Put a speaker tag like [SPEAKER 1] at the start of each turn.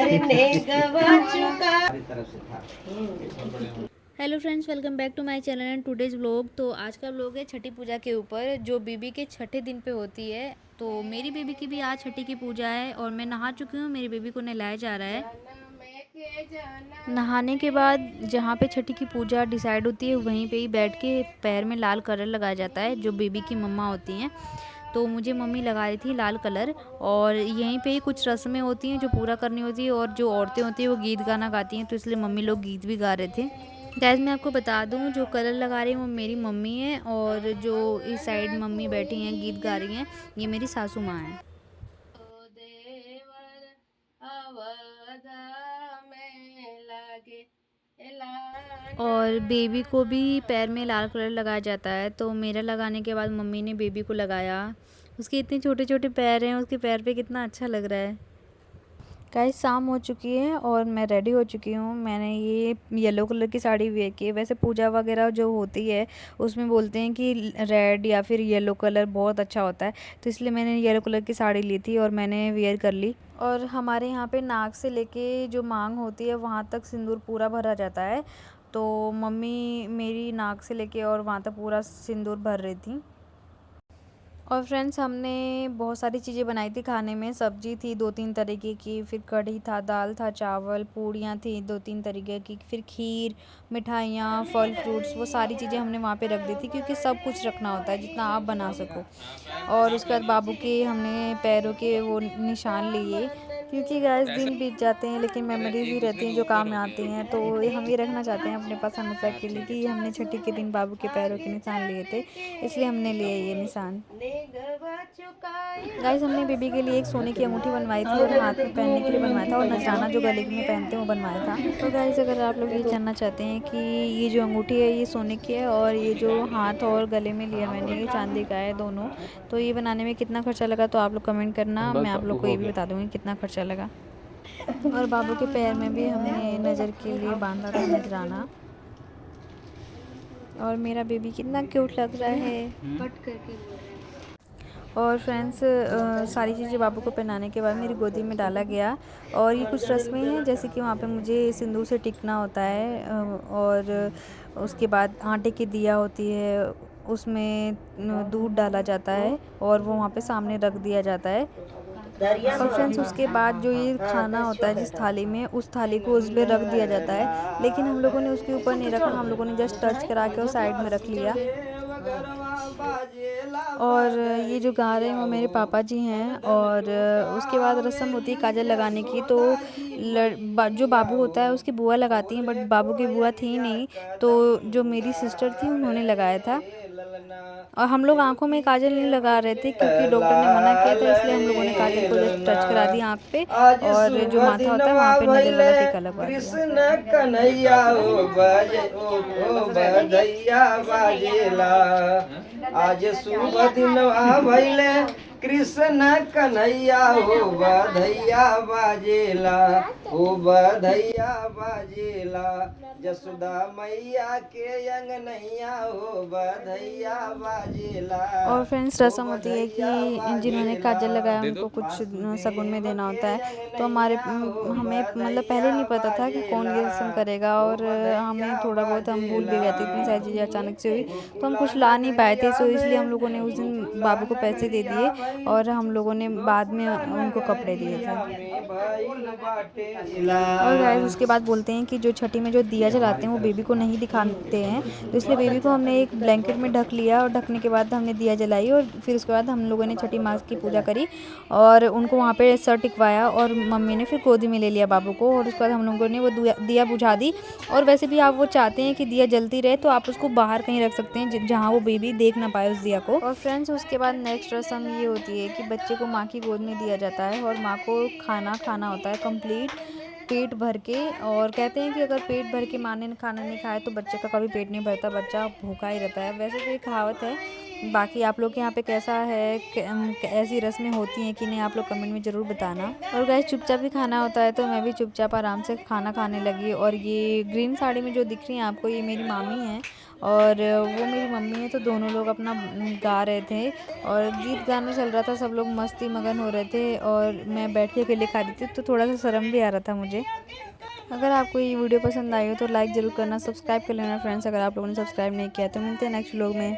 [SPEAKER 1] ने गवा चुका।
[SPEAKER 2] Hello friends, welcome back to my channel and today's vlog. तो आज का व्लॉग है छठी पूजा के ऊपर, जो बेबी के छठे दिन पे होती है। तो मेरी बेबी की भी आज छठी की पूजा है और मैं नहा चुकी हूँ। मेरी बेबी को नहलाया जा रहा है। नहाने के बाद जहाँ पे छठी की पूजा डिसाइड होती है वहीं पे ही बैठ के पैर में लाल कलर लगाया जाता है, जो बेबी की मम्मा होती हैं। तो मुझे मम्मी लगा रही थी लाल कलर, और यहीं पे ही कुछ रस्में होती हैं जो पूरा करनी होती है, और जो औरतें होती हैं वो गीत गाना गाती हैं, तो इसलिए मम्मी लोग गीत भी गा रहे थे। गैस मैं आपको बता दूं, जो कलर लगा रही हैं वो मेरी मम्मी है, और जो इस साइड मम्मी बैठी हैं गीत गा रही हैं ये मेरी सासू माँ हैं। और बेबी को भी पैर में लाल कलर लगाया जाता है। तो मेरा लगाने के बाद मम्मी ने बेबी को लगाया। उसके इतने छोटे छोटे पैर हैं, उसके पैर पे कितना अच्छा लग रहा है। गाइस शाम हो चुकी है और मैं रेडी हो चुकी हूँ। मैंने ये येलो कलर की साड़ी वेयर की है। वैसे पूजा वगैरह जो होती है उसमें बोलते हैं कि रेड या फिर येलो कलर बहुत अच्छा होता है, तो इसलिए मैंने येलो कलर की साड़ी ली थी और मैंने वेयर कर ली। और हमारे यहाँ पे नाक से लेके जो मांग होती है वहाँ तक सिंदूर पूरा भरा जाता है। तो मम्मी मेरी नाक से लेके और वहाँ तक पूरा सिंदूर भर रही थी। और फ्रेंड्स हमने बहुत सारी चीज़ें बनाई थी खाने में। सब्जी थी 2-3 तरीके की, फिर कढ़ी था, दाल था, चावल, पूड़ियाँ थी 2-3 तरीके की, फिर खीर, मिठाइयाँ, फल फ्रूट्स, वो सारी चीज़ें हमने वहाँ पे रख दी थी, क्योंकि सब कुछ रखना होता है जितना आप बना सको। और उसके बाद बाबू के हमने पैरों के वो निशान लिए, क्योंकि गाइस दिन बीत जाते हैं लेकिन मेमोरीज ही रहती हैं जो काम में आती हैं। तो हम ये रखना चाहते हैं अपने पास हमेशा के लिए कि हमने छठी के दिन बाबू के पैरों के निशान लिए थे, इसलिए हमने लिए ये निशान। गाइस हमने बेबी के लिए एक सोने की अंगूठी बनवाई थी और हाथ में पहनने के लिए बनवाया था, और नजराना जो गले में पहनते हैं वो बनवाया था। तो गाइस अगर आप लोग ये जानना चाहते हैं कि ये जो अंगूठी है ये सोने की है, और ये जो हाथ और गले में लिया मैंने ये चांदी का है दोनों, तो ये बनाने में कितना खर्चा लगा तो आप लोग कमेंट करना, मैं आप लोग को ये भी बता दूँगी कितना खर्चा लगा। और बाबू के पैर में भी हमने नज़र के लिए बांधा था नजराना। और मेरा बेबी कितना क्यूट लग रहा है। कट करके बोल रहे हैं। और फ्रेंड्स सारी चीज़ें बाबू को पहनाने के बाद मेरी गोदी में डाला गया। और ये कुछ रस्में हैं, जैसे कि वहाँ पे मुझे सिंदूर से टिकना होता है, और उसके बाद आटे की दिया होती है, उसमें दूध डाला जाता है और वो वहाँ पे सामने रख दिया जाता है। और फ्रेंड्स उसके बाद जो ये खाना होता है जिस थाली में, उस थाली को उस पर रख दिया जाता है, लेकिन हम लोगों ने उसके ऊपर नहीं रखा, हम लोगों ने जस्ट टच करा के और साइड में रख लिया। और ये जो गा रहे हैं वो मेरे पापा जी हैं। और उसके बाद रस्म होती है काजल लगाने की। तो जो बाबू होता है उसकी बुआ लगाती हैं, बट बाबू की बुआ थी नहीं, तो जो मेरी सिस्टर थी उन्होंने लगाया था। और हम लोग आंखों में काजल नहीं लगा रहे थे, क्योंकि डॉक्टर ने मना किया था, इसलिए हम लोगों ने काजल को जस्ट टच करा दिया आँख पे, और जो माथा होता है वहाँ पे नजर वाला टीका लगवा दिया।
[SPEAKER 1] कृष्ण कन्हैया ओ बधैया बाजेला, आज शुभ दिनवा भइले, कृष्ण कन्हैया हो बधैया बाजेला, ओ बधैया बाजेला, जसोदा मैया के अंगनैया हो बधैया बाजेला।
[SPEAKER 2] और फ्रेंड्स रस्म होती है कि जिन्होंने काजल लगाया उनको कुछ शगुन में देना होता है। तो हमें मतलब पहले नहीं पता था कि कौन ये रस्म करेगा, और हमें थोड़ा बहुत हम भूल भी गए थे, इतनी सारी चीज़ें अचानक से हुई तो हम कुछ ला नहीं पाए थे। सो इसलिए हम लोगों ने उस दिन बाबू को पैसे दे दिए, और हम लोगों ने बाद में उनको कपड़े दिए थे। और गाइस उसके बाद बोलते हैं कि जो छठी में जो दिया जलाते हैं वो बेबी को नहीं दिखाते हैं, तो इसलिए बेबी को हमने एक ब्लैंकेट में ढक लिया, और ढकने के बाद हमने दिया जलाई, और फिर उसके बाद हम लोगों ने छठी माँ की पूजा करी और उनको वहाँ पे सर टिकवाया, और मम्मी ने फिर गोदी में ले लिया बाबू को, और उसके बाद हम लोगों ने वो दिया बुझा दी। और वैसे भी आप वो चाहते हैं कि दिया जलती रहे तो आप उसको बाहर कहीं रख सकते हैं जहाँ वो बेबी देख ना पाए उस दिया को। और फ्रेंड्स उसके बाद नेक्स्ट रस्म ये होती है कि बच्चे को माँ की गोद में दिया जाता है, और माँ को खाना खाना होता है कंप्लीट पेट भर के। और कहते हैं कि अगर पेट भर के माँ ने खाना नहीं खाया तो बच्चे का कभी पेट नहीं भरता, बच्चा भूखा ही रहता है। वैसे तो ये कहावत है, बाकी आप लोग के यहाँ पे कैसा है, ऐसी रस्में होती हैं कि नहीं, आप लोग कमेंट में ज़रूर बताना। और गाइस चुपचाप ही खाना होता है, तो मैं भी चुपचाप आराम से खाना खाने लगी। और ये ग्रीन साड़ी में जो दिख रही हैं आपको, ये मेरी मामी हैं, और वो मेरी मम्मी है, तो दोनों लोग अपना गा रहे थे और गीत गाना चल रहा था, सब लोग मस्ती मगन हो रहे थे और मैं बैठ के अकेले खा रही थी, तो थोड़ा सा शर्म भी आ रहा था मुझे। अगर आपको ये वीडियो पसंद आई हो तो लाइक ज़रूर करना, सब्सक्राइब कर लेना फ्रेंड्स, अगर आप लोगों ने सब्सक्राइब नहीं किया। तो मिलते हैं नेक्स्ट व्लॉग में।